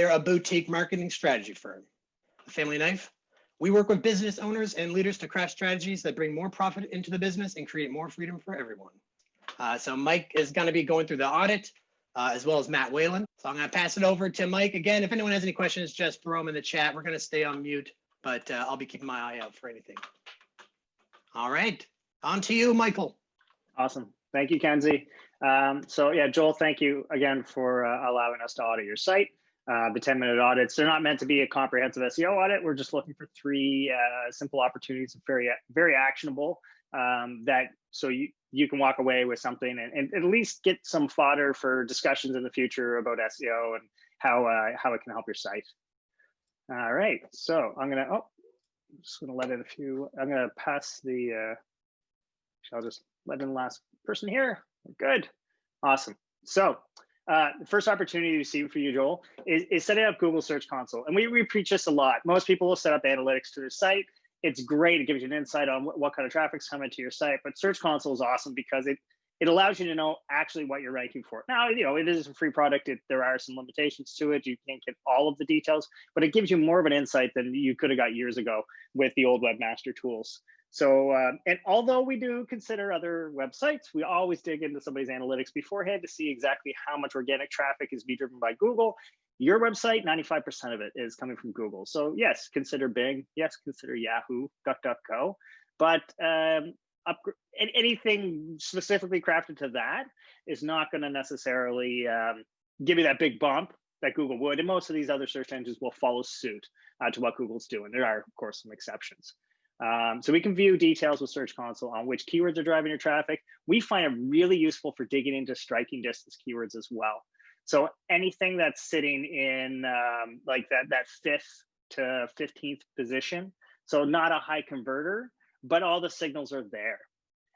They're a boutique marketing strategy firm. A family knife. We work with business owners and leaders to craft strategies that bring more profit into the business and create more freedom for everyone. So Mike is going to be going through the audit, as well as Matt Whalen. So I'm going to pass it over to Mike. Again, if anyone has any questions, just throw them in the chat. We're going to stay on mute, but I'll be keeping my eye out for anything. All right, on to you, Michael. Awesome. Thank you, Kenzie. So yeah, Joel, thank you again for allowing us to audit your site. The 10-minute audits, they're not meant to be a comprehensive SEO audit. We're just looking for 3 simple opportunities, very actionable, that so you can walk away with something and at least get some fodder for discussions in the future about SEO and how it can help your site. All right, so I'm just gonna let in a few. I'm gonna pass the. I'll just let in the last person here. Good, awesome. So the first opportunity you see for you, Joel, is setting up Google Search Console. And we preach this a lot. Most people will set up analytics to their site. It's great. It gives you an insight on what kind of traffic's coming to your site. But Search Console is awesome because it allows you to know actually what you're ranking for. Now, it is a free product. There are some limitations to it. You can't get all of the details, but it gives you more of an insight than you could have got years ago with the old webmaster tools. So, and although we do consider other websites, we always dig into somebody's analytics beforehand to see exactly how much organic traffic is being driven by Google. Your website, 95% of it is coming from Google. So yes, consider Bing, yes, consider Yahoo, DuckDuckGo, but anything specifically crafted to that is not going to necessarily give you that big bump that Google would. And most of these other search engines will follow suit to what Google's doing. There are, of course, some exceptions. So we can view details with Search Console on which keywords are driving your traffic. We find it really useful for digging into striking distance keywords as well. So anything that's sitting in like that 5th to 15th position, so not a high converter, but all the signals are there.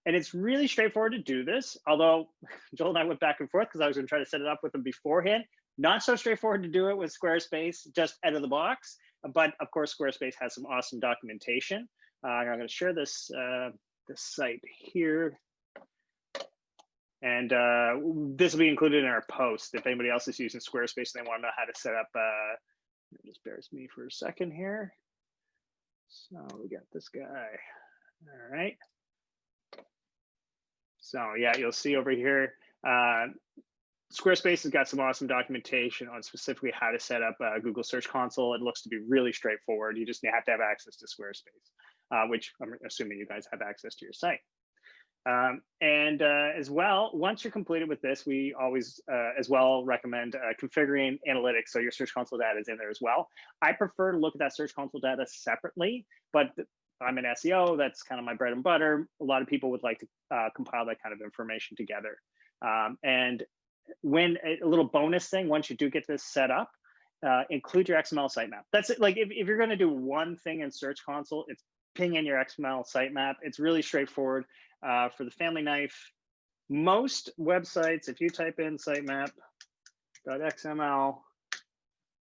And it's really straightforward to do this, although Joel and I went back and forth because I was going to try to set it up with them beforehand. Not so straightforward to do it with Squarespace, just out of the box. But of course, Squarespace has some awesome documentation. I'm going to share this site here. And this will be included in our post. If anybody else is using Squarespace and they want to know how to set up, just bear with me for a second here. So we got this guy. All right. So yeah, you'll see over here, Squarespace has got some awesome documentation on specifically how to set up Google Search Console. It looks to be really straightforward. You just have to have access to Squarespace, which I'm assuming you guys have access to your site. As well, once you're completed with this, we always as well recommend configuring analytics. So your Search Console data is in there as well. I prefer to look at that Search Console data separately, but I'm an SEO, that's kind of my bread and butter. A lot of people would like to compile that kind of information together. And when a little bonus thing, once you do get this set up, include your XML sitemap. That's it. Like if you're going to do one thing in Search Console, it's ping in your XML sitemap. It's really straightforward. For the family knife, most websites, if you type in sitemap.xml,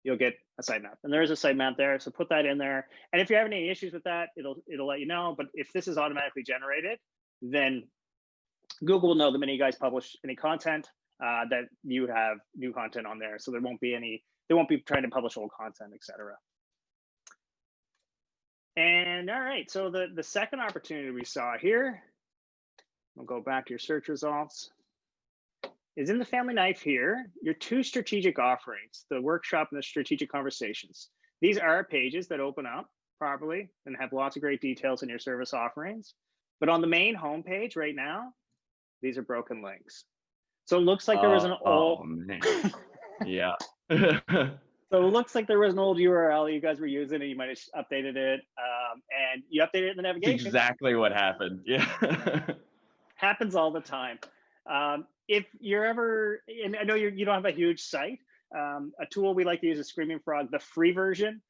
you'll get a sitemap, and there is a sitemap there. So put that in there. And if you have any issues with that, it'll let you know. But if this is automatically generated, then Google will know the minute you guys publish any content that you have new content on there. So there won't be any. They won't be trying to publish old content, etc. And all right, so the second opportunity we saw here, we'll go back to your search results, is in the family knife here, your 2 strategic offerings, the workshop and the strategic conversations. These are pages that open up properly and have lots of great details in your service offerings. But on the main homepage right now, these are broken links. So it looks like there was an old, yeah. So it looks like there was an old URL you guys were using and you might have updated it. And you updated it in the navigation. That's exactly what happened. Yeah. Happens all the time. If you're ever, and I know you don't have a huge site, a tool we like to use is Screaming Frog, the free version.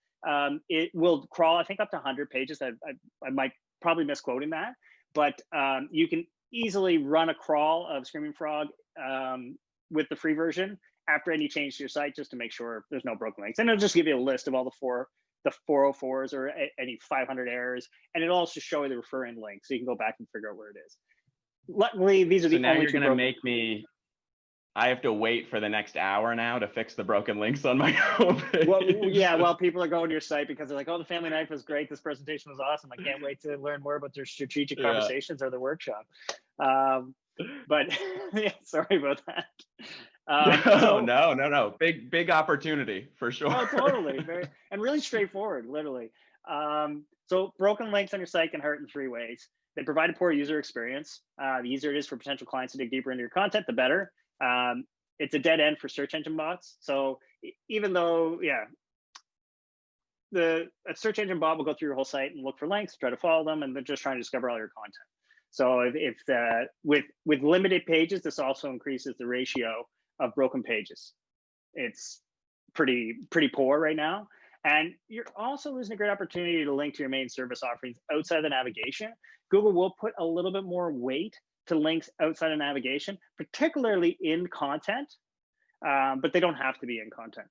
It will crawl, I think, up to 100 pages. I might probably misquoting that, but you can easily run a crawl of Screaming Frog with the free version after any change to your site, just to make sure there's no broken links. And it'll just give you a list of all the 404s or any 500 errors, and it'll also show you the referring link, so you can go back and figure out where it is. Luckily, these are the only two. Now you're going to make me I have to wait for the next hour now to fix the broken links on my homepage. Well, yeah, well, people are going to your site because they're like, oh, the family knife was great. This presentation was awesome. I can't wait to learn more about their strategic Yeah. conversations or the workshop. But yeah, sorry about that. No. Big opportunity for sure. Oh, totally. And really straightforward, literally. So broken links on your site can hurt in 3 ways. They provide a poor user experience. The easier it is for potential clients to dig deeper into your content, the better. It's a dead end for search engine bots. So even though, a search engine bot will go through your whole site and look for links, try to follow them, and they're just trying to discover all your content. So with limited pages, this also increases the ratio of broken pages. It's pretty poor right now. And you're also losing a great opportunity to link to your main service offerings outside of the navigation. Google will put a little bit more weight to links outside of navigation, particularly in content, but they don't have to be in content.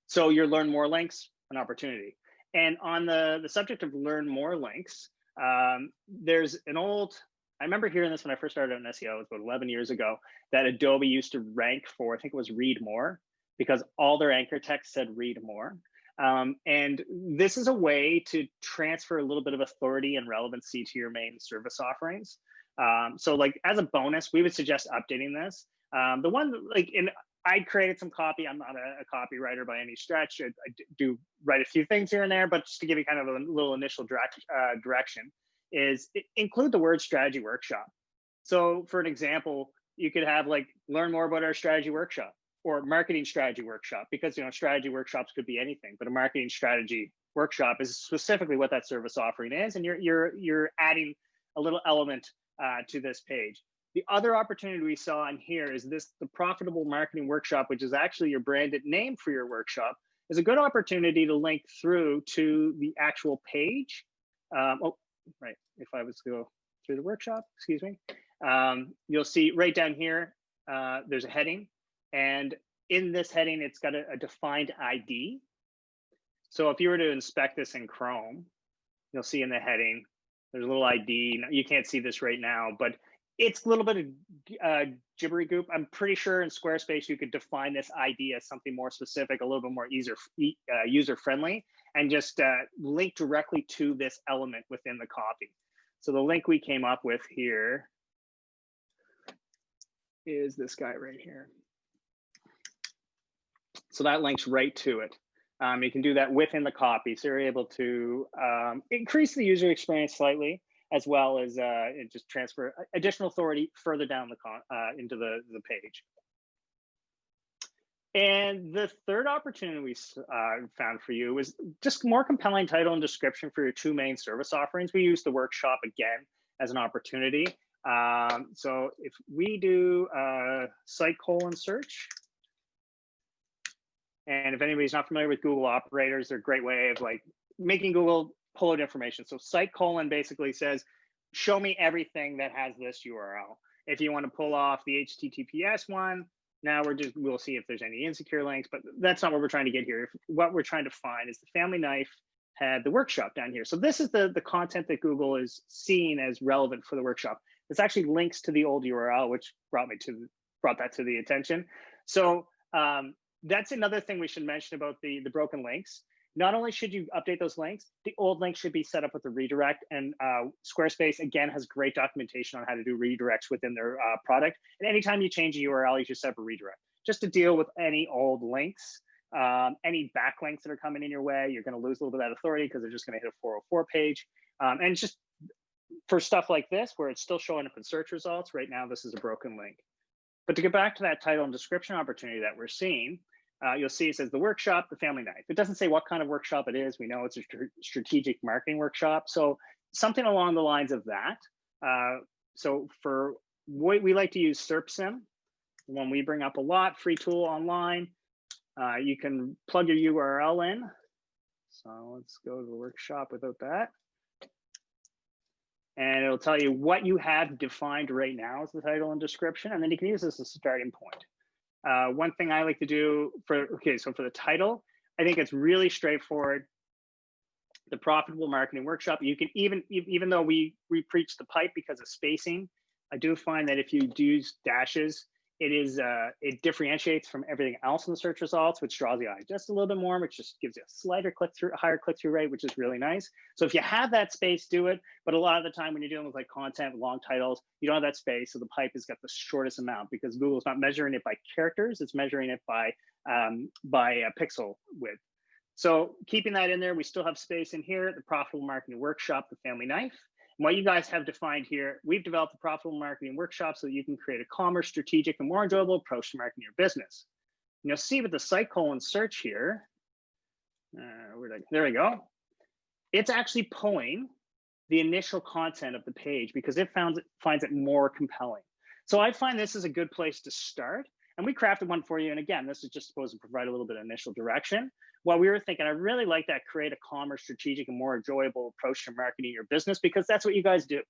So your learn more links, an opportunity. And on the subject of learn more links, there's an old, I remember hearing this when I first started out in SEO, it was about 11 years ago, that Adobe used to rank for, I think it was read more, because all their anchor text said read more. And this is a way to transfer a little bit of authority and relevancy to your main service offerings. So like as a bonus, we would suggest updating this. The one like I created some copy. I'm not a copywriter by any stretch. I do write a few things here and there, but just to give you kind of a little initial direction is include the word strategy workshop. So for an example, you could have like learn more about our strategy workshop or marketing strategy workshop, because strategy workshops could be anything, but a marketing strategy workshop is specifically what that service offering is, and you're adding a little element to this page. The other opportunity we saw in here is the profitable marketing workshop, which is actually your branded name for your workshop, is a good opportunity to link through to the actual page. If I was to go through the workshop, excuse me, you'll see right down here, there's a heading. And in this heading, it's got a defined ID. So if you were to inspect this in Chrome, you'll see in the heading, there's a little ID. You can't see this right now, but it's a little bit of gibbery goop. I'm pretty sure in Squarespace, you could define this ID as something more specific, a little bit more user-friendly, and just link directly to this element within the copy. So the link we came up with here is this guy right here. So that links right to it. You can do that within the copy. So you're able to increase the user experience slightly, as well as just transfer additional authority further down into the page. And the third opportunity we found for you was just more compelling title and description for your 2 main service offerings. We use the workshop again as an opportunity. So if we do site search, and if anybody's not familiar with Google operators, they're a great way of like making Google pull out information. So site basically says, show me everything that has this URL. If you want to pull off the HTTPS one, now we'll see if there's any insecure links, but that's not what we're trying to get here. What we're trying to find is the family knife had the workshop down here. So this is the content that Google is seeing as relevant for the workshop. This actually links to the old URL, which brought that to the attention. So that's another thing we should mention about the broken links. Not only should you update those links, the old links should be set up with a redirect. And Squarespace, again, has great documentation on how to do redirects within their product. And anytime you change a URL, you should set up a redirect just to deal with any old links, any backlinks that are coming in your way. You're going to lose a little bit of that authority because they're just going to hit a 404 page. And it's just for stuff like this, where it's still showing up in search results, right now, this is a broken link. But to get back to that title and description opportunity that we're seeing, you'll see it says the workshop, the family knife. It doesn't say what kind of workshop it is. We know it's a strategic marketing workshop. So something along the lines of that. So for what we like to use SERPsim, one we bring up a lot, free tool online. You can plug your URL in. So let's go to the workshop without that. And it'll tell you what you have defined right now as the title and description, and then you can use this as a starting point. One thing I like to do for the title, I think it's really straightforward. The profitable marketing workshop. You can even though we preach the pipe because of spacing, I do find that if you do use dashes, it differentiates from everything else in the search results, which draws the eye just a little bit more, which just gives you a slighter higher click-through rate, which is really nice. So if you have that space, do it. But a lot of the time when you're dealing with like content, long titles, you don't have that space. So the pipe has got the shortest amount because Google's not measuring it by characters, it's measuring it by pixel width. So keeping that in there, we still have space in here, the profitable marketing workshop, the family knife. And what you guys have defined here, we've developed a profitable marketing workshop so that you can create a calmer, strategic, and more enjoyable approach to marketing your business. And you'll see with the site colon search here, there we go. It's pulling pulling the initial content of the page because it finds it more compelling. So I find this is a good place to start. And we crafted one for you. And again, this is just supposed to provide a little bit of initial direction. While we were thinking, I really like that create a calmer, strategic, and more enjoyable approach to marketing your business because that's what you guys do.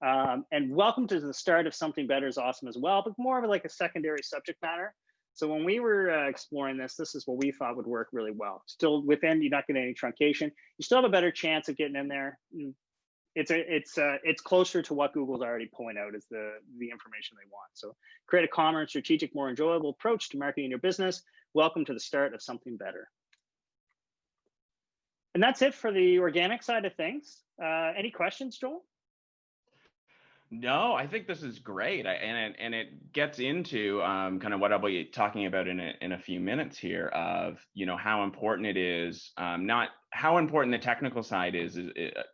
And welcome to the start of something better is awesome as well, but more of like a secondary subject matter. So when we were exploring this is what we thought would work really well. Still within, you're not getting any truncation. You still have a better chance of getting in there. It's closer to what Google's already pulling out as the information they want. So create a calmer, strategic, more enjoyable approach to marketing your business. Welcome to the start of something better. And that's it for the organic side of things. Any questions, Joel? No, I think this is great, and it gets into kind of what I'll be talking about in a few minutes here of how important it is, not how important the technical side is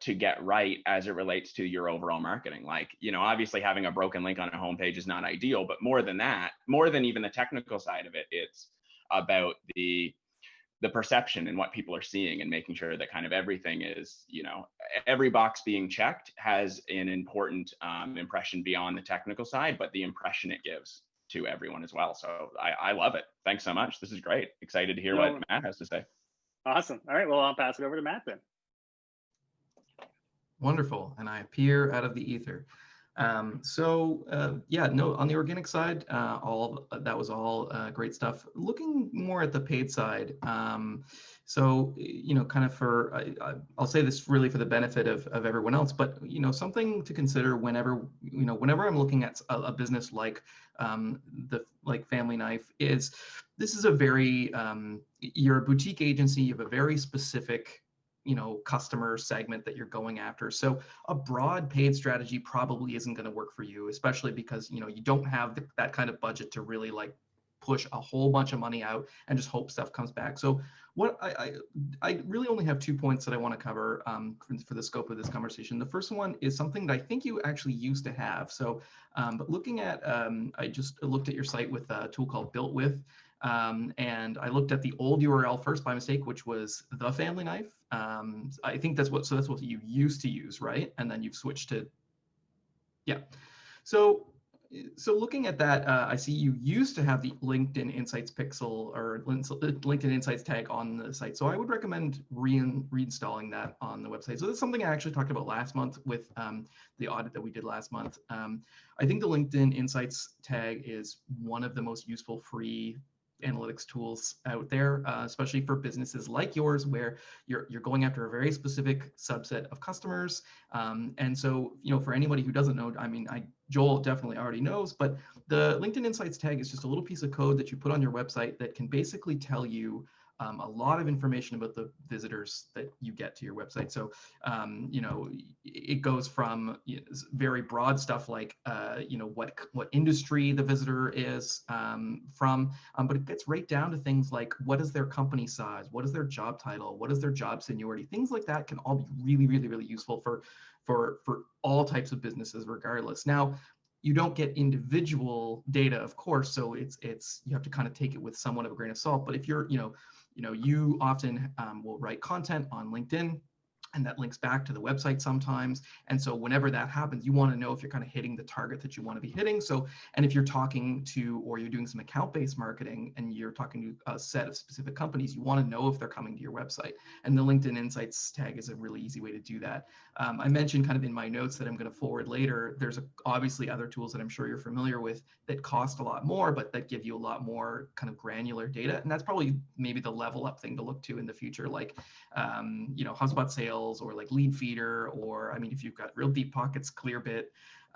to get right as it relates to your overall marketing. Like obviously having a broken link on a homepage is not ideal, but more than that, more than even the technical side of it, it's about the perception and what people are seeing and making sure that kind of everything is, every box being checked has an important impression beyond the technical side, but the impression it gives to everyone as well. So I love it. Thanks so much. This is great. Excited to hear what Matt has to say. Awesome. All right. Well, I'll pass it over to Matt then. Wonderful. And I appear out of the ether. On the organic side, that was all great stuff. Looking more at the paid side, kind of I'll say this really for the benefit of everyone else, but something to consider whenever I'm looking at a business like Family Knife is this is a very you're a boutique agency, you have a very specific customer segment that you're going after. So a broad paid strategy probably isn't going to work for you, especially because, you don't have that kind of budget to really like push a whole bunch of money out and just hope stuff comes back. So what I really only have 2 points that I want to cover for the scope of this conversation. The first one is something that I think you actually used to have. So, but looking at, I just looked at your site with a tool called Built With. And I looked at the old URL first by mistake, which was the Family Knife. I think that's what you used to use, right? And then you've switched to, yeah. So looking at that, I see you used to have the LinkedIn Insights pixel or LinkedIn Insights tag on the site. So I would recommend reinstalling that on the website. So that's something I actually talked about last month with the audit that we did last month. I think the LinkedIn Insights tag is one of the most useful free analytics tools out there, especially for businesses like yours, where you're going after a very specific subset of customers. And so, for anybody who doesn't know, Joel definitely already knows, but the LinkedIn Insights tag is just a little piece of code that you put on your website that can basically tell you a lot of information about the visitors that you get to your website. So, it goes from very broad stuff like, what industry the visitor is from, but it gets right down to things like what is their company size, what is their job title, what is their job seniority. Things like that can all be really, really, really useful for all types of businesses, regardless. Now, you don't get individual data, of course, so it's you have to kind of take it with somewhat of a grain of salt. But if you're, you often will write content on LinkedIn, and that links back to the website sometimes. And so whenever that happens, you want to know if you're kind of hitting the target that you want to be hitting. So, and if you're talking to, or you're doing some account-based marketing and you're talking to a set of specific companies, you want to know if they're coming to your website. And the LinkedIn Insights tag is a really easy way to do that. I mentioned kind of in my notes that I'm going to forward later, there's obviously other tools that I'm sure you're familiar with that cost a lot more, but that give you a lot more kind of granular data. And that's probably maybe the level up thing to look to in the future, like, HubSpot Sales or like Lead Feeder, or if you've got real deep pockets, Clearbit.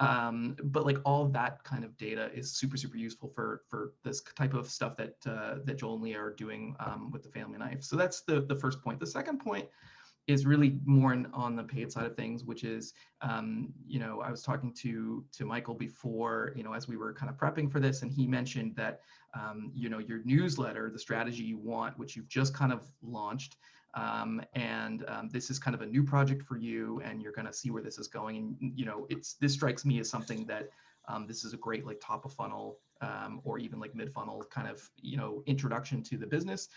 But like all that kind of data is super, super useful for this type of stuff that that Joel and Leah are doing with the family knife. So that's the first point. The second point is really more on the paid side of things, which is, you know, I was talking to Michael before, you know, as we were kind of prepping for this, and he mentioned that, you know, your newsletter, the strategy you want, which you've just kind of launched, this is kind of a new project for you, and you're going to see where this is going. And, you know, this strikes me as something that this is a great like top of funnel or even like mid funnel kind of, you know, introduction to the business.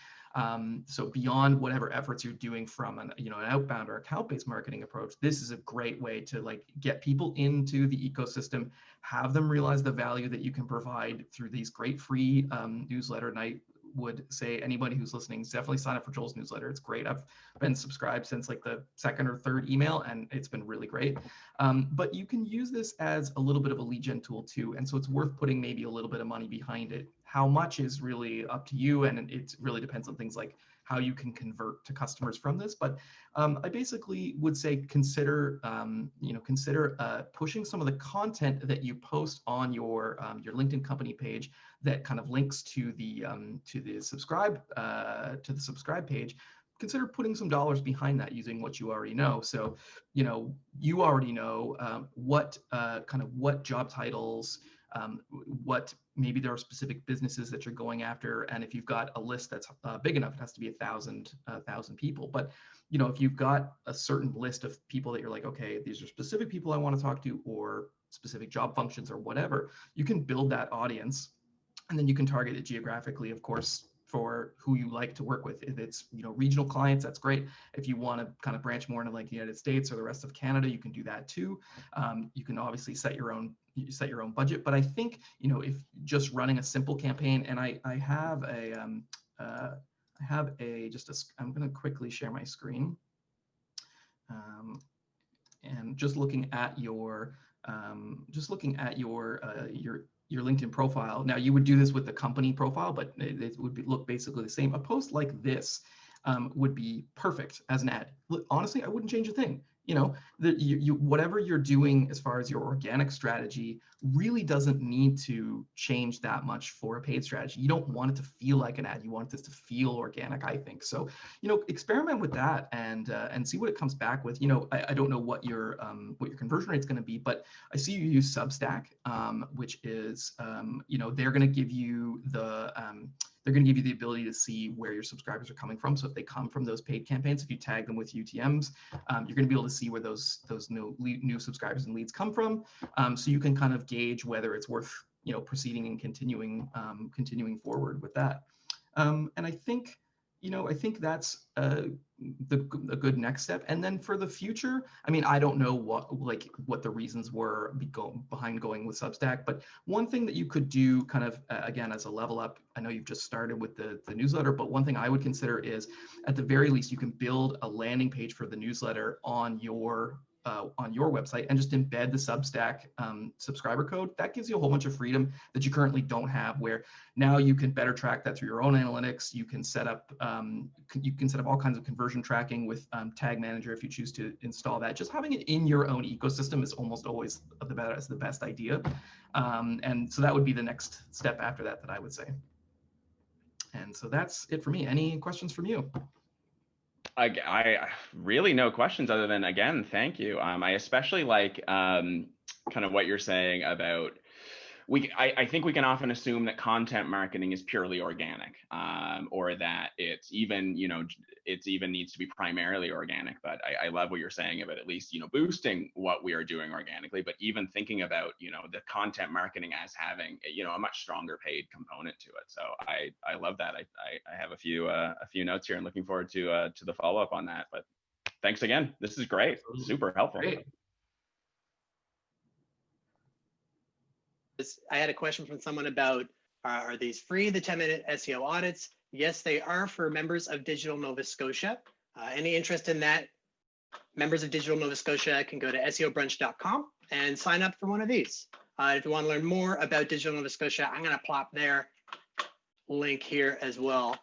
So beyond whatever efforts you're doing from an, you know, an outbound or account-based marketing approach, this is a great way to like get people into the ecosystem, have them realize the value that you can provide through these great free newsletter. And I would say anybody who's listening, definitely sign up for Joel's newsletter. It's great. I've been subscribed since like the second or third email, and it's been really great. But you can use this as a little bit of a lead gen tool too. And so it's worth putting maybe a little bit of money behind it. How much is really up to you, and it really depends on things like how you can convert to customers from this. But I basically would say consider pushing some of the content that you post on your LinkedIn company page that kind of links to the subscribe page. Consider putting some dollars behind that using what you already know. So, you know, you already know what job titles, what maybe there are specific businesses that you're going after, and if you've got a list that's big enough, it has to be 1,000 people. But you know, if you've got a certain list of people that you're like, okay, these are specific people I want to talk to, or specific job functions or whatever, you can build that audience, and then you can target it geographically, of course, for who you like to work with. If it's, you know, regional clients, that's great. If you want to kind of branch more into like the United States or the rest of Canada, you can do that too. You can obviously set your own budget, but I think, you know, if just running a simple campaign, and I have I'm going to quickly share my screen, and just looking at your your LinkedIn profile. Now you would do this with the company profile, but it would look basically the same. A post like this would be perfect as an ad. Honestly, I wouldn't change a thing. You know, whatever you're doing as far as your organic strategy really doesn't need to change that much for a paid strategy. You don't want it to feel like an ad. You want this to feel organic, I think. So, you know, experiment with that and see what it comes back with. You know, I don't know what your conversion rate is going to be, but I see you use Substack, which is, you know, they're going to give you the ability to see where your subscribers are coming from. So if they come from those paid campaigns, if you tag them with UTMs, you're going to be able to see where those new subscribers and leads come from. So you can kind of gauge whether it's worth, you know, proceeding and continuing forward with that. And I think, you know, I think that's a good next step. And then for the future, I mean, I don't know what the reasons were behind going with Substack, but one thing that you could do kind of, again, as a level up, I know you've just started with the newsletter, but one thing I would consider is, at the very least, you can build a landing page for the newsletter on your website and just embed the Substack subscriber code. That gives you a whole bunch of freedom that you currently don't have, where now you can better track that through your own analytics. You can set up all kinds of conversion tracking with Tag Manager if you choose to install that. Just having it in your own ecosystem is almost always the best idea. And so that would be the next step after that I would say. And so that's it for me. Any questions from you? I really no questions other than, again, thank you. I especially like kind of what you're saying about I think we can often assume that content marketing is purely organic, or that it's even, you know, it's even needs to be primarily organic. But I love what you're saying about at least, you know, boosting what we are doing organically, but even thinking about, you know, the content marketing as having, you know, a much stronger paid component to it. So I love that. I have a few notes here and looking forward to the follow up on that. But thanks again. This is great. Super helpful. Great. I had a question from someone about, are these free, the 10-minute SEO audits? Yes, they are for members of Digital Nova Scotia. Any interest in that? Members of Digital Nova Scotia can go to seobrunch.com and sign up for one of these. If you want to learn more about Digital Nova Scotia, I'm going to plop their link here as well.